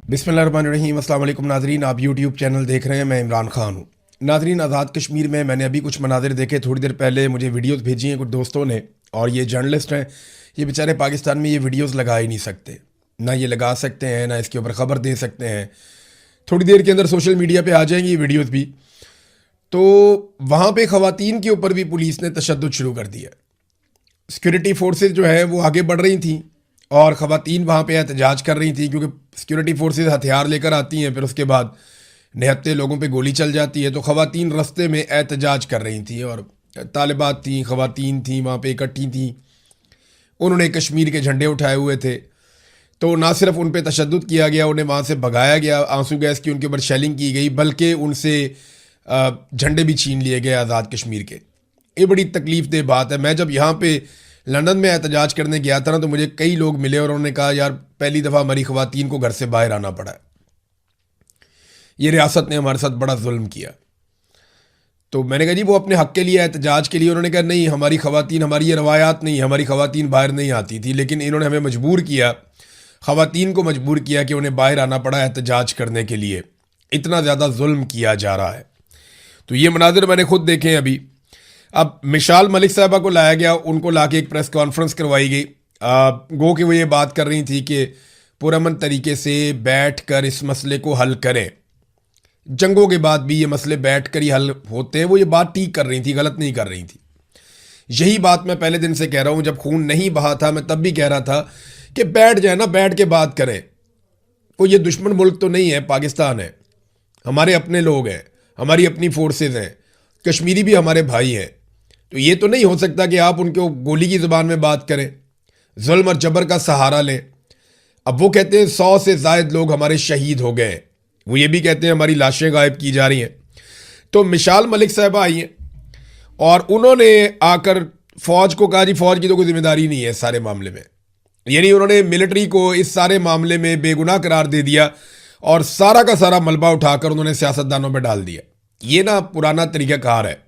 बिस्मिल्लाहिर्रहमानिर्रहीम। अस्सलाम वालेकुम नाजरीन, आप यूट्यूब चैनल देख रहे हैं। मैं इमरान खान हूँ। नाजरीन, आज़ाद कश्मीर में मैंने अभी कुछ मनाजिर देखे। थोड़ी देर पहले मुझे वीडियोस भेजी हैं कुछ दोस्तों ने, और ये जर्नलिस्ट हैं, ये बेचारे पाकिस्तान में ये वीडियोस लगा ही नहीं सकते। ना ये लगा सकते हैं, ना इसके ऊपर ख़बर दे सकते हैं। थोड़ी देर के अंदर सोशल मीडिया पर आ जाएंगी ये वीडियोज़ भी। तो वहाँ पर ख़वातीन के ऊपर भी पुलिस ने तशद्दुद शुरू कर दिया। सिक्योरिटी फोर्सेज जो है वो आगे बढ़ रही थी और ख़वातीन वहाँ पे एहतजाज कर रही थी, क्योंकि सिक्योरिटी फोर्सेज हथियार लेकर आती हैं, फिर उसके बाद निहत्ते लोगों पे गोली चल जाती है। तो ख़वातीन रस्ते में एहतजाज कर रही थी और तालिबात थी, ख़वातीन थी, वहाँ पे इकट्ठी थी। उन्होंने कश्मीर के झंडे उठाए हुए थे। तो ना सिर्फ उन पर तशद्दुद किया गया, उन्हें वहाँ से भगाया गया, आंसू गैस की उनके ऊपर शेलिंग की गई, बल्कि उनसे झंडे भी छीन लिए गए आज़ाद कश्मीर के। ये बड़ी तकलीफ दह बात है। मैं जब यहाँ पे लंदन में एहतजाज करने गया था ना, तो मुझे कई लोग मिले और उन्होंने कहा, यार पहली दफ़ा हमारी ख़वातीन को घर से बाहर आना पड़ा है, ये रियासत ने हमारे साथ बड़ा जुल्म किया। तो मैंने कहा जी वो अपने हक़ के लिए एहतजाज के लिए। उन्होंने कहा नहीं, हमारी ख़वातीन, हमारी ये रवायात नहीं, हमारी ख़वातीन बाहर नहीं आती थी, लेकिन इन्होंने हमें मजबूर किया, ख़वातीन को मजबूर किया कि उन्हें बाहर आना पड़ा एहतजाज करने के लिए। इतना ज़्यादा जुल्म किया जा रहा है। तो ये मनाजिर मैंने खुद देखे हैं अभी। अब मिसाल मलिक साहबा को लाया गया, उनको लाके एक प्रेस कॉन्फ्रेंस करवाई गई। गो कि वो ये बात कर रही थी कि पुरअमन तरीके से बैठ कर इस मसले को हल करें। जंगों के बाद भी ये मसले बैठ कर ही हल होते हैं। वो ये बात ठीक कर रही थी, गलत नहीं कर रही थी। यही बात मैं पहले दिन से कह रहा हूँ। जब खून नहीं बहा था मैं तब भी कह रहा था कि बैठ जाए ना, बैठ के बात करें। कोई ये दुश्मन मुल्क तो नहीं है, पाकिस्तान है, हमारे अपने लोग हैं, हमारी अपनी फोर्सेज हैं, कश्मीरी भी हमारे भाई हैं। तो ये तो नहीं हो सकता कि आप उनको गोली की ज़ुबान में बात करें, जुल्म और जबर का सहारा लें। अब वो कहते हैं 100 से ज़ायद लोग हमारे शहीद हो गए हैं, वो ये भी कहते हैं हमारी लाशें गायब की जा रही हैं। तो मिसाल मलिक साहबा आई हैं और उन्होंने आकर फ़ौज को कहा, जी फ़ौज की तो कोई जिम्मेदारी नहीं है इस सारे मामले में। यानी उन्होंने मिलिट्री को इस सारे मामले में बेगुनाह करार दे दिया और सारा का सारा मलबा उठाकर उन्होंने सियासतदानों पर डाल दिया। ये ना पुराना तरीक़ाकार है।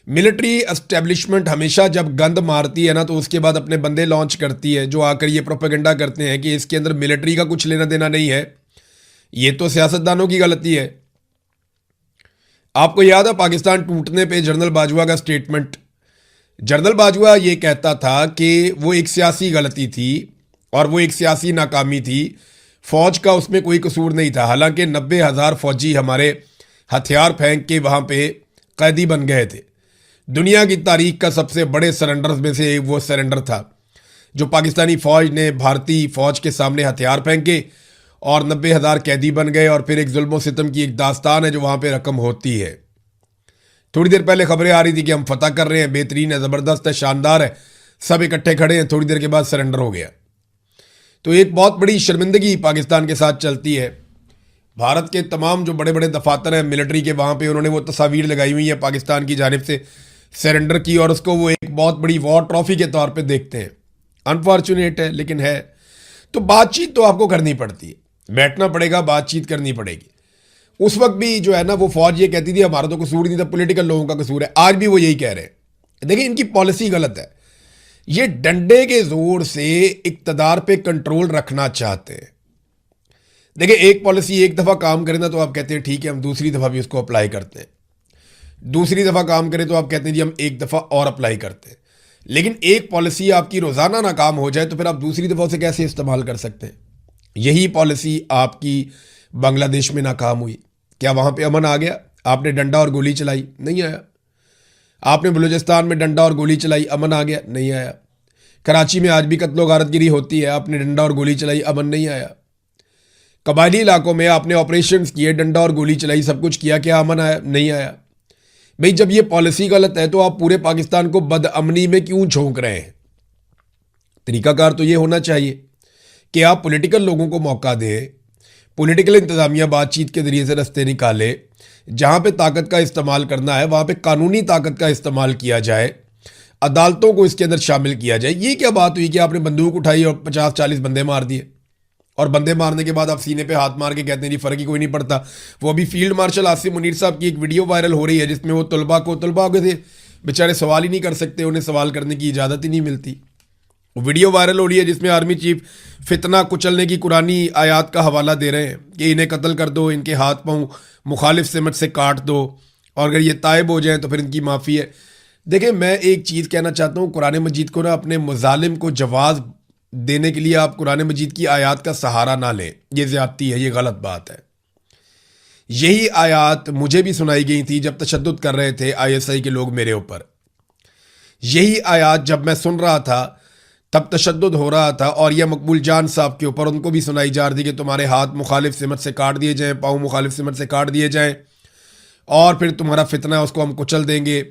मिलिट्री एस्टेब्लिशमेंट हमेशा जब गंद मारती है ना, तो उसके बाद अपने बंदे लॉन्च करती है जो आकर ये प्रोपेगेंडा करते हैं कि इसके अंदर मिलिट्री का कुछ लेना देना नहीं है, ये तो सियासतदानों की गलती है। आपको याद है पाकिस्तान टूटने पे जनरल बाजवा का स्टेटमेंट। जनरल बाजवा ये कहता था कि वो एक सियासी गलती थी और वो एक सियासी नाकामी थी, फौज का उसमें कोई कसूर नहीं था। हालांकि 90,000 फौजी हमारे हथियार फेंक के वहाँ पे कैदी बन गए थे। दुनिया की तारीख का सबसे बड़े सरेंडर्स में से वो सरेंडर था जो पाकिस्तानी फ़ौज ने भारतीय फ़ौज के सामने हथियार फेंके और 90,000 कैदी बन गए। और फिर एक जुल्म सितम की एक दास्तान है जो वहाँ पे रकम होती है। थोड़ी देर पहले खबरें आ रही थी कि हम फतह कर रहे हैं, बेहतरीन है, ज़बरदस्त है, शानदार है, सब इकट्ठे खड़े हैं, थोड़ी देर के बाद सरेंडर हो गया। तो एक बहुत बड़ी शर्मिंदगी पाकिस्तान के साथ चलती है। भारत के तमाम जो बड़े बड़े दफातर हैं मिलिट्री के, वहाँ पे उन्होंने वो तस्वीर लगाई हुई है पाकिस्तान की जानिब से सरेंडर की, और उसको वो एक बहुत बड़ी वॉर ट्रॉफी के तौर पे देखते हैं। अनफॉर्चुनेट है, लेकिन है। तो बातचीत तो आपको करनी पड़ती है, बैठना पड़ेगा, बातचीत करनी पड़ेगी। उस वक्त भी जो है ना, वो फौज ये कहती थी हमारा तो कसूर नहीं था, पॉलिटिकल लोगों का कसूर है। आज भी वो यही कह रहे हैं। देखिए इनकी पॉलिसी गलत है। ये डंडे के जोर से इक्तदार पे कंट्रोल रखना चाहते हैं। देखिए एक पॉलिसी एक दफ़ा काम करे ना तो आप कहते हैं ठीक है, हम दूसरी दफ़ा भी उसको अप्लाई करते हैं। दूसरी दफ़ा काम करे तो आप कहते हैं जी हम एक दफ़ा और अप्लाई करते हैं। लेकिन एक पॉलिसी आपकी रोज़ाना नाकाम हो जाए तो फिर आप दूसरी दफ़ा उसे कैसे इस्तेमाल कर सकते हैं? यही पॉलिसी आपकी बांग्लादेश में नाकाम हुई। क्या वहाँ पे अमन आ गया? आपने डंडा और गोली चलाई, नहीं आया। आपने बलूचिस्तान में डंडा और गोली चलाई, अमन आ गया, नहीं आया। कराची में आज भी कत्लो गारतगिरी होती है, आपने डंडा और गोली चलाई, अमन नहीं आया। कबायली इलाकों में आपने ऑपरेशंस किए, डंडा और गोली चलाई, सब कुछ किया, क्या अमन आया? नहीं आया। भाई जब ये पॉलिसी गलत है तो आप पूरे पाकिस्तान को बदअमनी में क्यों झोंक रहे हैं? तरीकाकार तो ये होना चाहिए कि आप पॉलिटिकल लोगों को मौका दें, पॉलिटिकल इंतजामिया बातचीत के जरिए से रास्ते निकाले। जहाँ पे ताकत का इस्तेमाल करना है वहाँ पे कानूनी ताकत का इस्तेमाल किया जाए, अदालतों को इसके अंदर शामिल किया जाए। ये क्या बात हुई कि आपने बंदूक उठाई और 50-40 बंदे मार दिए, और बंदे मारने के बाद आप सीने पे हाथ मार के कहते हैं जी फ़र्क ही कोई नहीं पड़ता। वो अभी फील्ड मार्शल आसिम मुनीर साहब की एक वीडियो वायरल हो रही है जिसमें वो तलबा के थे बेचारे सवाल ही नहीं कर सकते, उन्हें सवाल करने की इजाज़त ही नहीं मिलती। वीडियो वायरल हो रही है जिसमें आर्मी चीफ फितना कुचलने की कुरानी आयात का हवाला दे रहे हैं कि इन्हें कत्ल कर दो, इनके हाथ पांव मुखालिफ सिमत से काट दो, और अगर ये तायब हो जाएं तो फिर इनकी माफ़ी है। देखिए, मैं एक चीज़ कहना चाहता हूँ, कुरान मजीद को ना अपने मुजालिम को जवाब देने के लिए आप कुरान मजीद की आयात का सहारा ना लें। ये ज़्यादती है, ये गलत बात है। यही आयात मुझे भी सुनाई गई थी जब तशद्दुद कर रहे थे ISI के लोग मेरे ऊपर। यही आयात जब मैं सुन रहा था तब तशद्दुद हो रहा था, और यह मकबूल जान साहब के ऊपर उनको भी सुनाई जा रही थी कि तुम्हारे हाथ मुखालिफ सिमत से काट दिए जाएं, पाँव मुखालिफ सिमत से काट दिए जाएं, और फिर तुम्हारा फितना है उसको हम कुचल देंगे।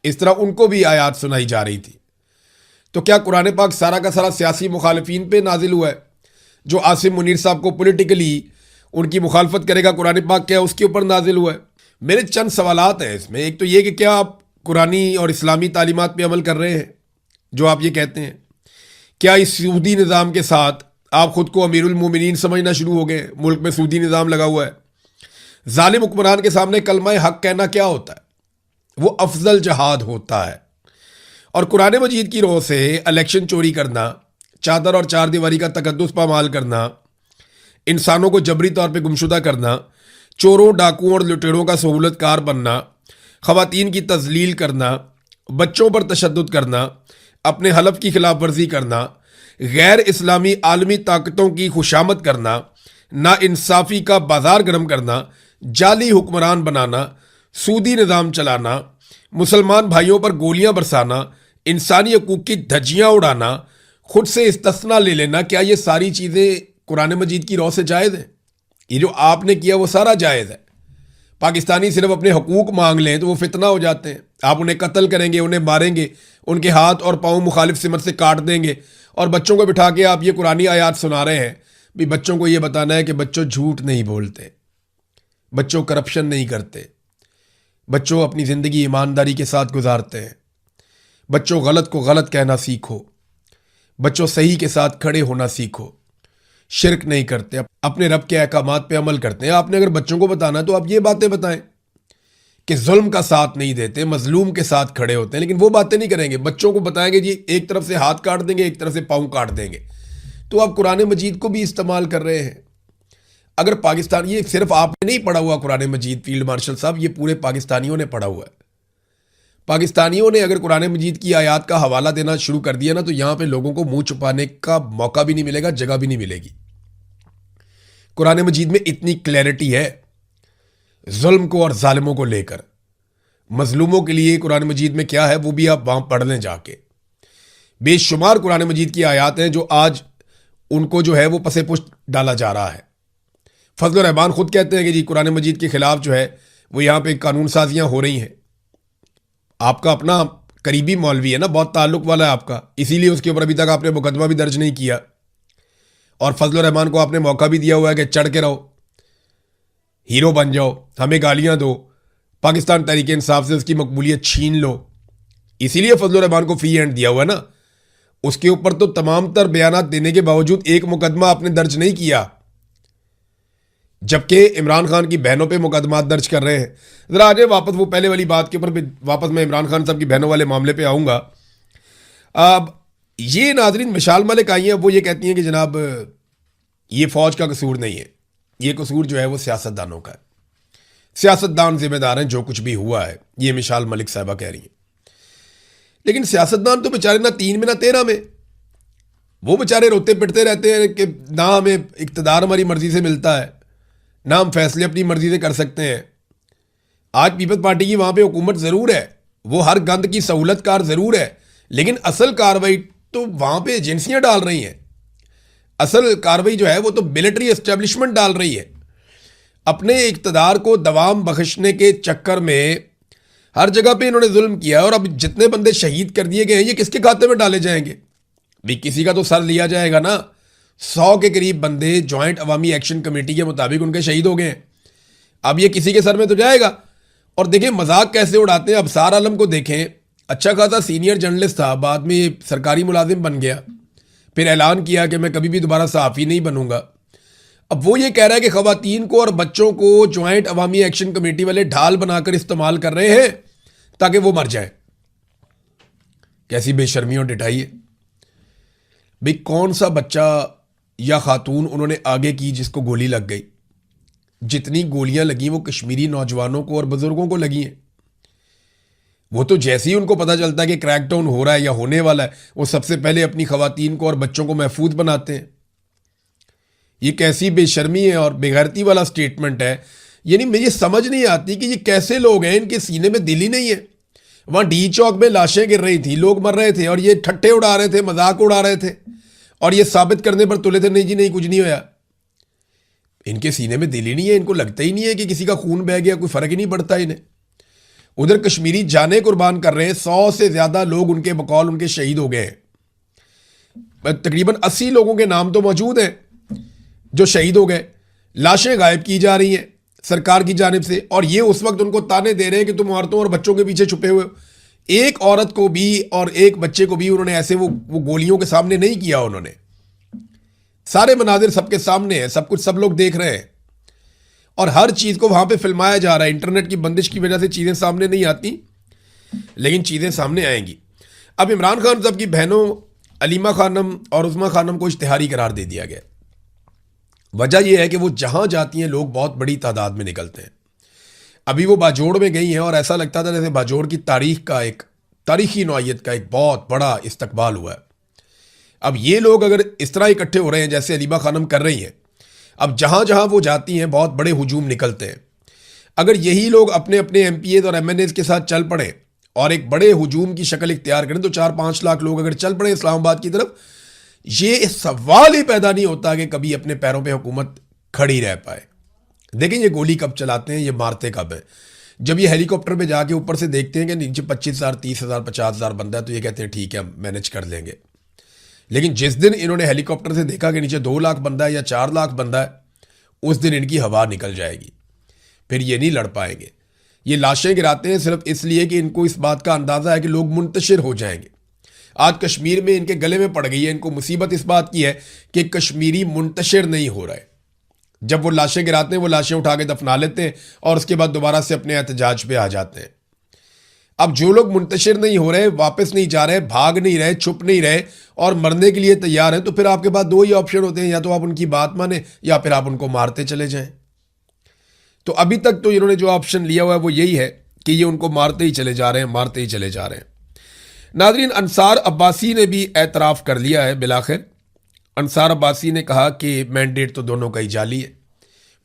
इस तरह उनको भी आयात सुनाई जा रही थी। तो क्या कुरान पाक सारा का सारा सियासी मुखालिफिन पे नाजिल हुआ है? जो आसिम मुनीर साहब को पॉलिटिकली उनकी मुखालफत करेगा, कुरान पाक क्या उसके ऊपर नाजिल हुआ है? मेरे चंद सवालात हैं इसमें। एक तो ये कि क्या आप कुरानी और इस्लामी तालीमात पे अमल कर रहे हैं जो आप ये कहते हैं? क्या इस सूदी निज़ाम के साथ आप खुद को अमीरुल मोमिनीन समझना शुरू हो गए? मुल्क में सूदी निज़ाम लगा हुआ है। जालिम हुक्मरान के सामने कलमा हक कहना क्या होता है? वो अफजल जहाद होता है। और कुरान मजीद की रोह से इलेक्शन चोरी करना, चादर और चार दीवारी का तकद्दुस पामाल करना, इंसानों को जबरी तौर पे गुमशुदा करना, चोरों डाकुओं और लुटेरों का सहूलतकार बनना, ख़वातीन की तजलील करना, बच्चों पर तशद्दुद करना, अपने हलफ की खिलाफ वर्जी करना, गैर इस्लामी आलमी ताकतों की खुशामद करना, ना इंसाफ़ी का बाजार गर्म करना, जाली हुक्मरान बनाना, सूदी निज़ाम चलाना, मुसलमान भाइयों पर गोलियां बरसाना, इंसानी हकूक़ की धज्जियां उड़ाना, खुद से इस्तिस्ना ले लेना, क्या ये सारी चीज़ें कुरान मजीद की रौ से जायज़ हैं? ये जो आपने किया वो सारा जायज़ है। पाकिस्तानी सिर्फ अपने हकूक़ मांग लें तो वो फितना हो जाते हैं। आप उन्हें कत्ल करेंगे, उन्हें मारेंगे, उनके हाथ और पाँव मुखालिफ सिमत से काट देंगे, और बच्चों को बिठा के आप ये कुरानी आयात सुना रहे हैं। भी बच्चों को ये बताना है कि बच्चों झूठ नहीं बोलते, बच्चों करप्शन नहीं करते, बच्चों अपनी ज़िंदगी ईमानदारी के साथ गुजारते हैं, बच्चों गलत को गलत कहना सीखो, बच्चों सही के साथ खड़े होना सीखो, शिरक नहीं करते, अपने रब के अहकामात पे अमल करते हैं। आपने अगर बच्चों को बताना है तो आप ये बातें बताएं कि जुल्म का साथ नहीं देते, मजलूम के साथ खड़े होते हैं, लेकिन वो बातें नहीं करेंगे। बच्चों को बताएंगे जी एक तरफ से हाथ काट देंगे, एक तरफ से पाँव काट देंगे। तो आप कुरान मजीद को भी इस्तेमाल कर रहे हैं। अगर पाकिस्तान, ये सिर्फ आपने नहीं पढ़ा हुआ कुरान मजीद फील्ड मार्शल साहब, ये पूरे पाकिस्तानियों ने पढ़ा हुआ है। पाकिस्तानियों ने अगर कुरान मजीद की आयात का हवाला देना शुरू कर दिया ना, तो यहां पे लोगों को मुंह छुपाने का मौका भी नहीं मिलेगा, जगह भी नहीं मिलेगी। कुरान मजीद में इतनी क्लैरिटी है जुल्म को और जालिमों को लेकर। मजलूमों के लिए कुरान मजीद में क्या है वो भी आप वहां पढ़ लें जाके। बेशुमार कुरान मजीद की आयात हैं जो आज उनको जो है वो पसे पुष्ट डाला जा रहा है। फजल रहमान खुद कहते हैं कि जी कुरान मजीद के खिलाफ जो है वो यहाँ पे कानून साजियाँ हो रही हैं। आपका अपना करीबी मौलवी है ना, बहुत ताल्लुक वाला है आपका, इसीलिए उसके ऊपर अभी तक आपने मुकदमा भी दर्ज नहीं किया, और फजल रहमान को आपने मौका भी दिया हुआ है कि चढ़ के रहो, हीरो बन जाओ, हमें गालियाँ दो, पाकिस्तान तहरीक इंसाफ से उसकी मकबूलियत छीन लो। इसीलिए फजल रहमान को फ्री हैंड दिया हुआ है ना। उसके ऊपर तो तमाम तर बयानात देने के बावजूद एक मुकदमा आपने दर्ज नहीं किया, जबकि इमरान खान की बहनों पे मुकदमात दर्ज कर रहे हैं। जरा आ जाए वापस वो पहले वाली बात के ऊपर, फिर वापस मैं इमरान खान साहब की बहनों वाले मामले पे आऊँगा। अब ये नाजरीन मिशाल मलिक आई हैं, वो ये कहती हैं कि जनाब ये फ़ौज का कसूर नहीं है, ये कसूर जो है वो सियासतदानों का है, सियासतदान जिम्मेदार हैं जो कुछ भी हुआ है, ये मिशाल मलिक साहबा कह रही हैं। लेकिन सियासतदान तो बेचारे ना 3 में ना 13 में, वो बेचारे रोते पिटते रहते हैं कि ना हमें इक़्तिदार हमारी मर्जी से मिलता है, ना हम फैसले अपनी मर्जी से कर सकते हैं। आज पीपल्स पार्टी की वहाँ पे हुकूमत ज़रूर है, वो हर गंद की सहूलतकार ज़रूर है, लेकिन असल कार्रवाई तो वहाँ पे एजेंसियाँ डाल रही हैं। असल कार्रवाई जो है वो तो मिलिट्री एस्टेब्लिशमेंट डाल रही है। अपने इक़्तिदार को दवाम बख्शने के चक्कर में हर जगह पे इन्होंने जुल्म किया है, और अब जितने बंदे शहीद कर दिए गए हैं ये किसके खाते में डाले जाएंगे? भी किसी का तो सर लिया जाएगा ना। 100 के करीब बंदे जॉइंट अवामी एक्शन कमेटी के मुताबिक उनके शहीद हो गए हैं। अब ये किसी के सर में तो जाएगा। और देखें मजाक कैसे उड़ाते हैं। अबसार आलम को देखें, अच्छा खासा सीनियर जर्नलिस्ट था, बाद में सरकारी मुलाजिम बन गया, फिर ऐलान किया कि मैं कभी भी दोबारा सहाफ़ी नहीं बनूंगा। अब वो ये कह रहा है कि ख़वातीन को और बच्चों को जॉइंट अवामी एक्शन कमेटी वाले ढाल बनाकर इस्तेमाल कर रहे हैं ताकि वो मर जाए। कैसी बेशर्मी और डिठाई है। भाई कौन सा बच्चा या खातून उन्होंने आगे की जिसको गोली लग गई? जितनी गोलियां लगी वो कश्मीरी नौजवानों को और बुजुर्गों को लगी हैं। वो तो जैसे ही उनको पता चलता है कि क्रैकडाउन हो रहा है या होने वाला है, वो सबसे पहले अपनी खवातीन को और बच्चों को महफूज बनाते हैं। ये कैसी बेशर्मी है और बेगैरती वाला स्टेटमेंट है। यानी मुझे समझ नहीं आती कि ये कैसे लोग हैं, इनके सीने में दिल ही नहीं है। वहां डी चौक में लाशें गिर रही थी, लोग मर रहे थे और ये ठट्ठे उड़ा रहे थे, मजाक उड़ा रहे थे और ये साबित करने पर तुले थे नहीं जी नहीं कुछ नहीं होया। इनके सीने में दिल ही नहीं है, इनको लगता ही नहीं है कि किसी का खून बह गया, कोई फर्क ही नहीं पड़ता इन्हें। उधर कश्मीरी जाने कुर्बान कर रहे हैं, 100 से ज्यादा लोग उनके बकौल उनके शहीद हो गए हैं। तकरीबन 80 लोगों के नाम तो मौजूद हैं जो शहीद हो गए। लाशें गायब की जा रही हैं सरकार की जानिब से, और ये उस वक्त उनको ताने दे रहे हैं कि तुम औरतों और बच्चों के पीछे छुपे हुए हो। एक औरत को भी और एक बच्चे को भी उन्होंने ऐसे वो गोलियों के सामने नहीं किया। उन्होंने सारे मनाजिर सबके सामने है, सब कुछ सब लोग देख रहे हैं और हर चीज को वहां पे फिल्माया जा रहा है। इंटरनेट की बंदिश की वजह से चीजें सामने नहीं आती, लेकिन चीजें सामने आएंगी। अब इमरान खान साहब की बहनों अलीमा खानम और उस्मा खानम को इश्तिहारी करार दे दिया गया। वजह यह है कि वो जहां जाती हैं लोग बहुत बड़ी तादाद में निकलते हैं। अभी वो बाजोड़ में गई हैं और ऐसा लगता था जैसे बाजोड़ की तारीख का एक तारीखी नौयत का एक बहुत बड़ा इस्तकबाल हुआ है। अब ये लोग अगर इस तरह इकट्ठे हो रहे हैं जैसे अलीमा खानम कर रही हैं, अब जहां जहां वो जाती हैं बहुत बड़े हुजूम निकलते हैं। अगर यही लोग अपने अपने एमपीएज और एमएनएज के साथ चल पड़े और एक बड़े हुजूम की शक्ल इख्तियार करें, तो 4-5 लाख लोग अगर चल पड़े इस्लामाबाद की तरफ, ये सवाल ही पैदा नहीं होता कि कभी अपने पैरों पे हुकूमत खड़ी रह पाए। देखें ये गोली कब चलाते हैं, ये मारते कब हैं। जब ये हेलीकॉप्टर पे जाके ऊपर से देखते हैं कि नीचे 25,000, 30,000, 50,000 बंदा है, तो ये कहते हैं ठीक है हम मैनेज कर लेंगे। लेकिन जिस दिन इन्होंने हेलीकॉप्टर से देखा कि नीचे 2 लाख बंदा है या 4 लाख बंदा है, उस दिन इनकी हवा निकल जाएगी, फिर ये नहीं लड़ पाएंगे। ये लाशें गिराते हैं सिर्फ इसलिए कि इनको इस बात का अंदाजा है कि लोग मुंतशिर हो जाएंगे। आज कश्मीर में इनके गले में पड़ गई है। इनको मुसीबत इस बात की है कि कश्मीरी मुंतशिर नहीं हो रहा है। जब वो लाशें गिराते हैं वो लाशें उठा के दफना लेते हैं और उसके बाद दोबारा से अपने एहतजाज पे आ जाते हैं। अब जो लोग मुंतशिर नहीं हो रहे, वापस नहीं जा रहे, भाग नहीं रहे, छुप नहीं रहे और मरने के लिए तैयार हैं, तो फिर आपके पास 2 ही ऑप्शन होते हैं, या तो आप उनकी बात माने या फिर आप उनको मारते चले जाएं। तो अभी तक तो इन्होंने जो ऑप्शन लिया हुआ है वो यही है कि ये उनको मारते ही चले जा रहे हैं, मारते ही चले जा रहे हैं। नाज़रीन, अंसार अब्बासी ने भी एतराफ़ कर लिया है बिलाखिर। अंसार अब्बासी ने कहा कि मैंडेट तो दोनों का ही जाली है।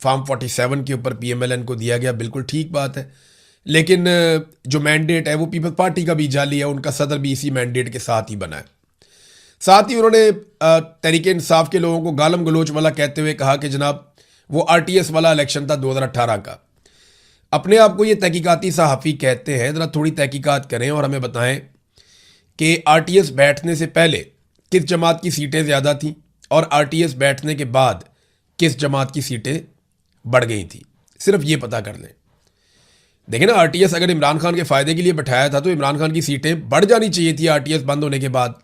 फॉर्म 47 के ऊपर पीएमएलएन को दिया गया, बिल्कुल ठीक बात है, लेकिन जो मैंडेट है वो पीपल्स पार्टी का भी जाली है। उनका सदर भी इसी मैंडेट के साथ ही बना है। साथ ही उन्होंने तहरीक इंसाफ के लोगों को गालम गलोच वाला कहते हुए कहा कि जनाब वो आरटीएस वाला इलेक्शन था 2018 का। अपने आप को ये तहकीकाती सहाफ़ी कहते हैं, ज़रा थोड़ी तहकीकात करें और हमें बताएं कि आरटीएस बैठने से पहले किस जमात की सीटें ज़्यादा थीं और आरटीएस बैठने के बाद किस जमात की सीटें बढ़ गई थी। सिर्फ ये पता कर लें। देखें ना, आरटीएस अगर इमरान खान के फ़ायदे के लिए बैठाया था तो इमरान खान की सीटें बढ़ जानी चाहिए थी आरटीएस बंद होने के बाद,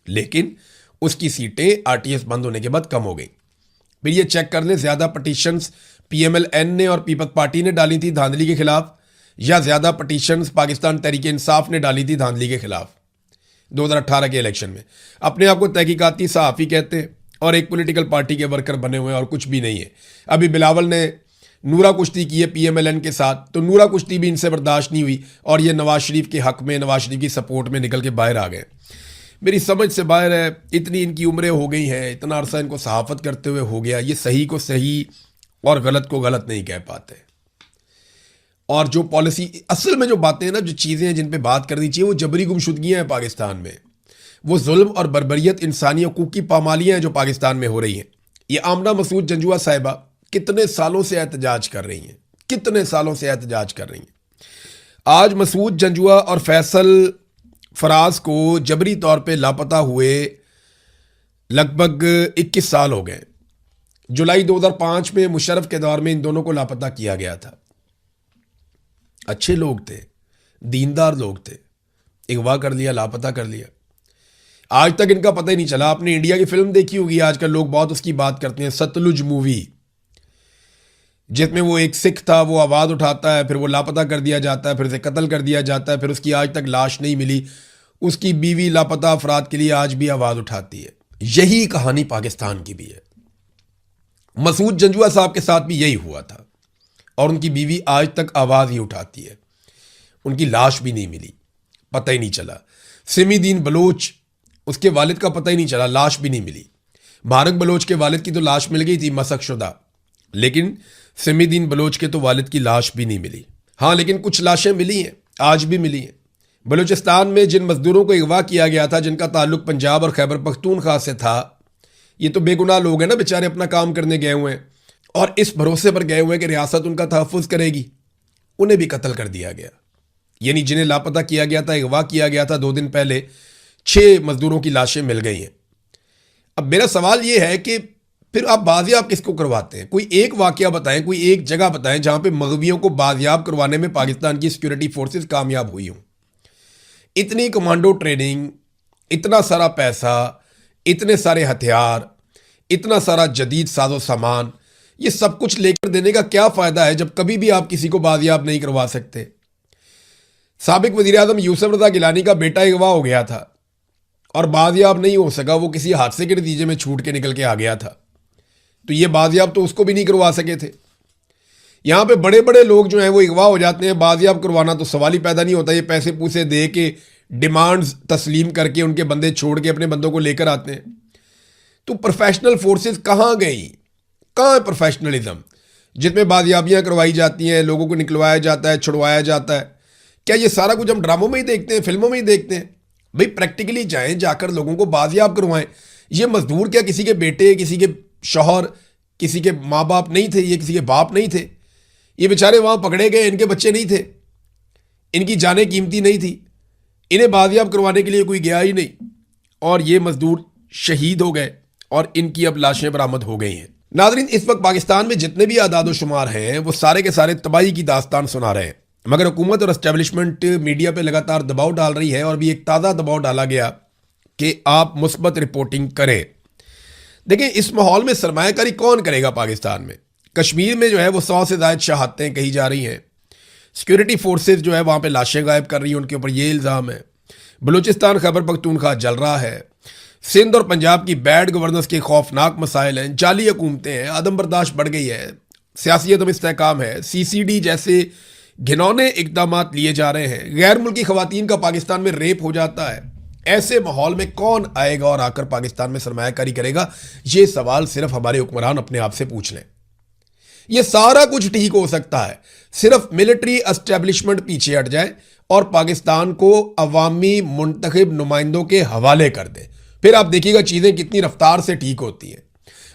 लेकिन उसकी सीटें आरटीएस बंद होने के बाद कम हो गई। फिर ये चेक कर लें, ज़्यादा पटिशन्स पीएमएलएन ने और पीपल्स पार्टी ने डाली थी धांधली के खिलाफ, या ज़्यादा पटिशन्स पाकिस्तान तहरीक इंसाफ ने डाली थी धांधली के खिलाफ 2018 के इलेक्शन में। अपने आप को तहकीकाती सहाफ़ी कहते हैं और एक पॉलिटिकल पार्टी के वर्कर बने हुए हैं और कुछ भी नहीं है। अभी बिलावल ने नूरा कुश्ती की है पीएमएलएन के साथ, तो नूरा कुश्ती भी इनसे बर्दाश्त नहीं हुई और ये नवाज शरीफ के हक में, नवाज शरीफ की सपोर्ट में निकल के बाहर आ गए। मेरी समझ से बाहर है। इतनी इनकी उम्रें हो गई हैं, इतना अरसा इनको सहाफ़त करते हुए हो गया, ये सही को सही और गलत को गलत नहीं कह पाते। और जो पॉलिसी, असल में जो बातें हैं ना, जो चीज़ें हैं जिन पे बात करनी चाहिए, वो जबरी गुमशुदगियाँ हैं पाकिस्तान में, वो जुल्म और बर्बरियत, इंसानी हकूक़ की पामालियाँ हैं जो पाकिस्तान में हो रही हैं। ये आमना मसूद जंजुआ साहिबा कितने सालों से एहतजाज कर रही हैं, कितने सालों से एहतजाज कर रही हैं। आज मसूद जंजुआ और फैसल फराज को जबरी तौर पे लापता हुए लगभग 21 साल हो गए। जुलाई 2005 में मुशर्रफ के दौर में इन दोनों को लापता किया गया था। अच्छे लोग थे, दीनदार लोग थे, अगवा कर लिया, लापता कर लिया। आज तक इनका पता ही नहीं चला। आपने इंडिया की फिल्म देखी होगी, आजकल लोग बहुत उसकी बात करते हैं, सतलुज मूवी, जिसमें वो एक सिख था, वो आवाज़ उठाता है, फिर वो लापता कर दिया जाता है, फिर उसे कत्ल कर दिया जाता है, फिर उसकी आज तक लाश नहीं मिली। उसकी बीवी लापता अफराद के लिए आज भी आवाज उठाती है। यही कहानी पाकिस्तान की भी है। मसूद जंजुआ साहब के साथ भी यही हुआ था और उनकी बीवी आज तक आवाज ही उठाती है। उनकी लाश भी नहीं मिली, पता ही नहीं चला। सिमीदीन बलोच, उसके वालिद का पता ही नहीं चला, लाश भी नहीं मिली। भारत बलोच के वालिद की तो लाश मिल गई थी मसक शुदा, लेकिन सिमीदीन बलोच के तो वालिद की लाश भी नहीं मिली। हाँ, लेकिन कुछ लाशें मिली हैं, आज भी मिली हैं। बलूचिस्तान में जिन मजदूरों को अगवा किया गया था, जिनका ताल्लुक पंजाब और खैबर पख्तूनख्वा से था, ये तो बेगुनाह लोग हैं ना, बेचारे अपना काम करने गए हुए हैं और इस भरोसे पर गए हुए हैं कि रियासत उनका तहफ़्फ़ुज़ करेगी। उन्हें भी कत्ल कर दिया गया। यानी जिन्हें लापता किया गया था, अगवा किया गया था 2 दिन पहले, 6 मजदूरों की लाशें मिल गई हैं। अब मेरा सवाल ये है कि फिर आप बाजियाब किसको करवाते हैं? कोई एक वाकया बताएं, कोई एक जगह बताएं जहां पे मगवियों को बाजियाब करवाने में पाकिस्तान की सिक्योरिटी फोर्सेस कामयाब हुई हों। इतनी कमांडो ट्रेनिंग, इतना सारा पैसा, इतने सारे हथियार, इतना सारा जदीद साजो सामान, ये सब कुछ लेकर देने का क्या फ़ायदा है जब कभी भी आप किसी को बाजियाब नहीं करवा सकते? साबिक वज़ीर आज़म यूसुफ रज़ा गिलानी का बेटा अगवा हो गया था और बाजियाब नहीं हो सका, वो किसी हादसे के नतीजे में छूट के निकल के आ गया था। तो ये बाजियाब तो उसको भी नहीं करवा सके थे। यहाँ पे बड़े बड़े लोग जो हैं वो अगवा हो जाते हैं, बाजियाब करवाना तो सवाल ही पैदा नहीं होता। ये पैसे पूसे दे के, डिमांड्स तस्लीम करके उनके बंदे छोड़ के अपने बंदों को लेकर आते हैं। तो प्रोफेशनल फोर्सेस कहाँ गई? कहाँ है प्रोफेशनलिज्म जिसमें बाजियाबियाँ करवाई जाती हैं, लोगों को निकलवाया जाता है, छुड़वाया जाता है? क्या ये सारा कुछ हम ड्रामों में ही देखते हैं, फिल्मों में ही देखते हैं? भाई प्रैक्टिकली जाएं, जाकर लोगों को बाजियाब करवाएं। ये मजदूर क्या किसी के बेटे, किसी के शौहर, किसी के माँ बाप नहीं थे? ये किसी के बाप नहीं थे? ये बेचारे वहाँ पकड़े गए, इनके बच्चे नहीं थे, इनकी जानें कीमती नहीं थी, इन्हें बाजियाब करवाने के लिए कोई गया ही नहीं और ये मजदूर शहीद हो गए और इनकी अब लाशें बरामद हो गई हैं। नाज़रीन, इस वक्त पाकिस्तान में जितने भी आदाद शुमार हैं वो सारे के सारे तबाही की दास्तान सुना रहे हैं, मगर हुकूमत और एस्टेब्लिशमेंट मीडिया पे लगातार दबाव डाल रही है और भी एक ताज़ा दबाव डाला गया कि आप मुस्बत रिपोर्टिंग करें। देखिए, इस माहौल में सरमायाकारी कौन करेगा पाकिस्तान में? कश्मीर में जो है वो 100 से ज़ायद शहादतें कही जा रही हैं। सिक्योरिटी फोर्सेस जो है वहाँ पे लाशें गायब कर रही हैं, उनके ऊपर ये इल्ज़ाम है। बलूचिस्तान खैबर पख्तूनख्वा जल रहा है। सिंध और पंजाब की बैड गवर्नेंस के खौफनाक मसाइल हैं, जाली हुकूमतें हैं, अदम बर्दाश्त बढ़ गई है, सियासी अदम इस्तेहकाम है, CCD जैसे घिनौने इकदाम लिए जा रहे हैं, गैर मुल्की खवातीन का पाकिस्तान में रेप हो जाता है। ऐसे माहौल में कौन आएगा और आकर पाकिस्तान में सरमायाकारी करेगा? ये सवाल सिर्फ हमारे हुक्मरान अपने आप से पूछ लें। ये सारा कुछ ठीक हो सकता है, सिर्फ मिलिट्री एस्टेब्लिशमेंट पीछे हट जाए और पाकिस्तान को अवामी मुंतखब नुमाइंदों के हवाले कर दे। फिर आप देखिएगा चीज़ें कितनी रफ्तार से ठीक होती हैं।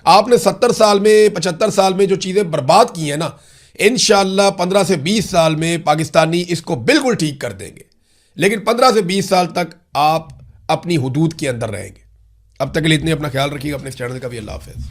आपने 70 साल में, 75 साल में जो चीज़ें बर्बाद की हैं ना, इंशाअल्लाह 15 से 20 साल में पाकिस्तानी इसको बिल्कुल ठीक कर देंगे। लेकिन 15 से 20 साल तक आप अपनी हुदूद के अंदर रहेंगे। अब तक के लिए इतने, अपना ख्याल रखिएगा, अपने चैनल का भी। अल्लाह हाफ़िज़।